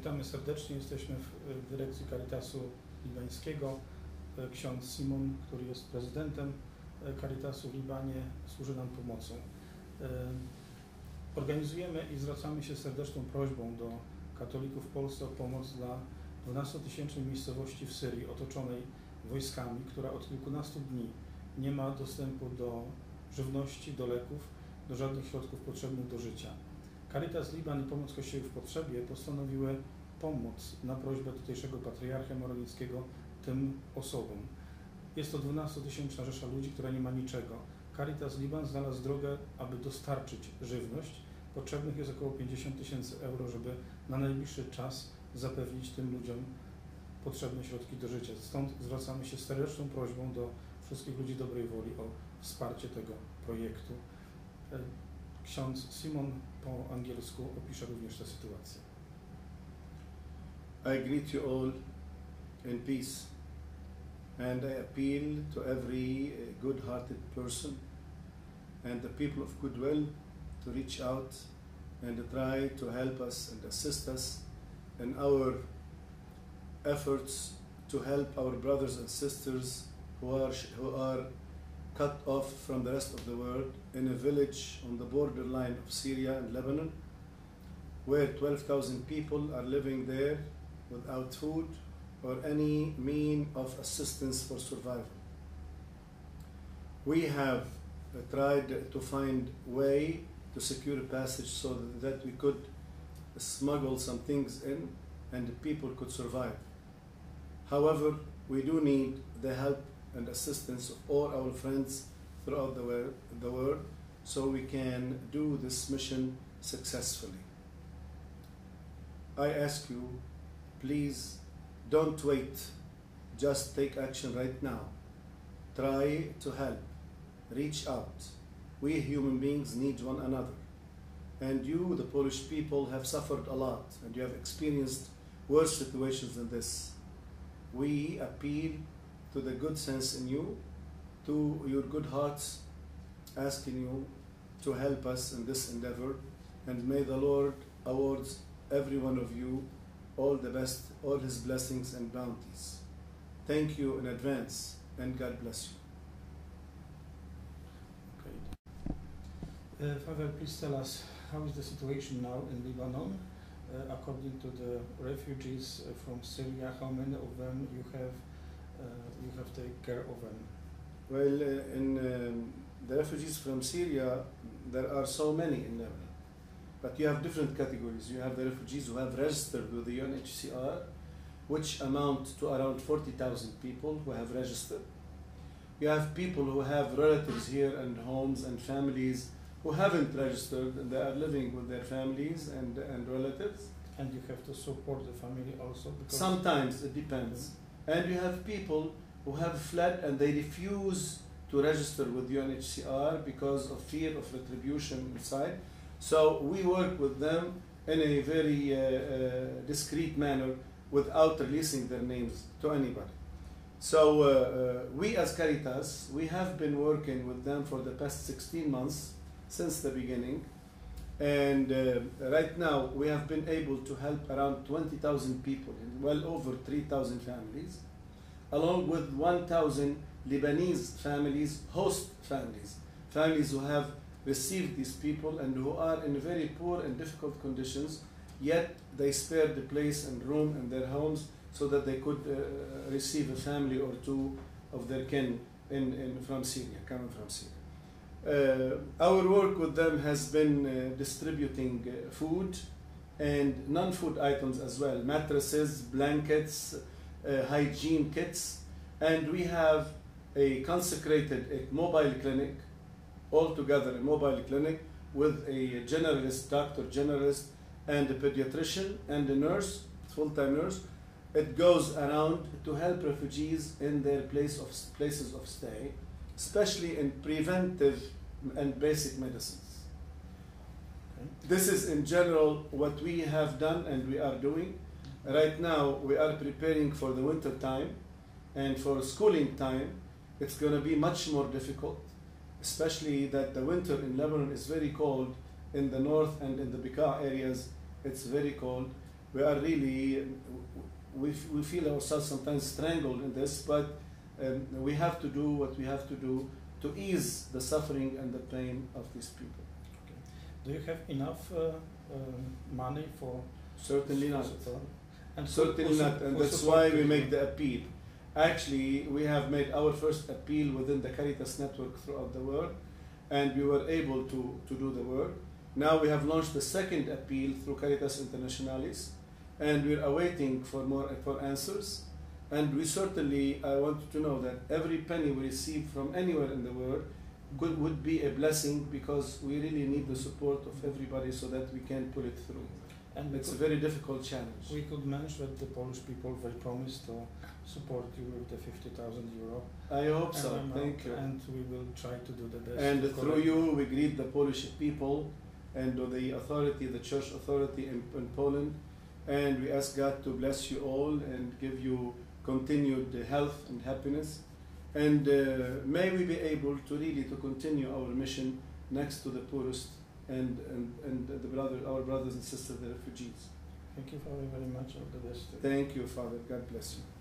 Witamy serdecznie. Jesteśmy w dyrekcji Caritasu Libańskiego. Ksiądz Simon, który jest prezydentem Caritasu w Libanie, służy nam pomocą. Organizujemy i zwracamy się z serdeczną prośbą do katolików w Polsce o pomoc dla 12-tysięcznej miejscowości w Syrii, otoczonej wojskami, która od kilkunastu dni nie ma dostępu do żywności, do leków, do żadnych środków potrzebnych do życia. Caritas Liban i Pomoc Kościołów w Potrzebie postanowiły pomóc na prośbę tutejszego patriarchy morawieckiego tym osobom. Jest to 12-tysięczna rzesza ludzi, która nie ma niczego. Caritas Liban znalazł drogę, aby dostarczyć żywność. Potrzebnych jest około 50 000 euro, żeby na najbliższy czas zapewnić tym ludziom potrzebne środki do życia. Stąd zwracamy się z serdeczną prośbą do wszystkich ludzi dobrej woli o wsparcie tego projektu. Ksiądz Simon po angielsku opisze również tę sytuację. I greet you all in peace, and I appeal to every good-hearted person and the people of goodwill to reach out and try to help us and assist us in our efforts to help our brothers and sisters who are cut off from the rest of the world in a village on the borderline of Syria and Lebanon, where 12,000 people are living there without food or any mean of assistance for survival. We have tried to find a way to secure a passage so that we could smuggle some things in and the people could survive. However, we do need the help and assistance of all our friends throughout the world so we can do this mission successfully. I ask you, please don't wait, just take action right now. Try to help, reach out. We human beings need one another. And you, the Polish people, have suffered a lot and you have experienced worse situations than this. We appeal to the good sense in you, to your good hearts, asking you to help us in this endeavor, and may the Lord award every one of you all the best, all His blessings and bounties. Thank you in advance, and God bless you. Okay. Father, please tell us, how is the situation now in Lebanon? According to the refugees from Syria, how many of them you have taken care of them? Well, in the refugees from Syria, there are so many in Lebanon. But you have different categories. You have the refugees who have registered with the UNHCR, which amount to around 40,000 people who have registered. You have people who have relatives here and homes and families who haven't registered and they are living with their families and relatives. And you have to support the family also? Because sometimes it depends. And you have people who have fled and they refuse to register with UNHCR because of fear of retribution inside. So we work with them in a very discreet manner without releasing their names to anybody. So we as Caritas, we have been working with them for the past 16 months since the beginning. And right now we have been able to help around 20,000 people, well over 3,000 families, along with 1,000 Lebanese families, host families, families who have received these people and who are in very poor and difficult conditions, yet they spared the place and room in their homes so that they could receive a family or two of their kin from Syria, coming from Syria. Our work with them has been distributing food and non-food items as well, mattresses, blankets, hygiene kits, and we have a consecrated mobile clinic, altogether a mobile clinic with a generalist, doctor generalist, and a pediatrician and a nurse, full-time nurse. It goes around to help refugees in their places of stay, especially in preventive and basic medicines. Okay. This is in general what we have done and we are doing. Right now we are preparing for the winter time, and for schooling time it's going to be much more difficult, especially that the winter in Lebanon is very cold. In the north and in the Bekaa areas it's very cold. we are really, we feel ourselves sometimes strangled in this, but we have to do what we have to do to ease the suffering and the pain of these people. Okay. Do you have enough money for Certainly not. support? And Certainly not, and that's why we make the appeal. Actually, we have made our first appeal within the Caritas network throughout the world, and we were able to do the work. Now we have launched the second appeal through Caritas Internationalis, and we're awaiting for answers. And we certainly, I want you to know that every penny we receive from anywhere in the world would be a blessing, because we really need the support of everybody so that we can pull it through. And it's a very difficult challenge. We could mention that the Polish people, they promised to support you with the 50,000 euro. I hope so. Thank you. And we will try to do the best. And through you, we greet the Polish people and the authority, the church authority in Poland. And we ask God to bless you all and give you continued health and happiness. And may we be able to really to continue our mission next to the poorest and our brothers and sisters, the refugees. Thank you very much. All the best. Thank you, Father. God bless you.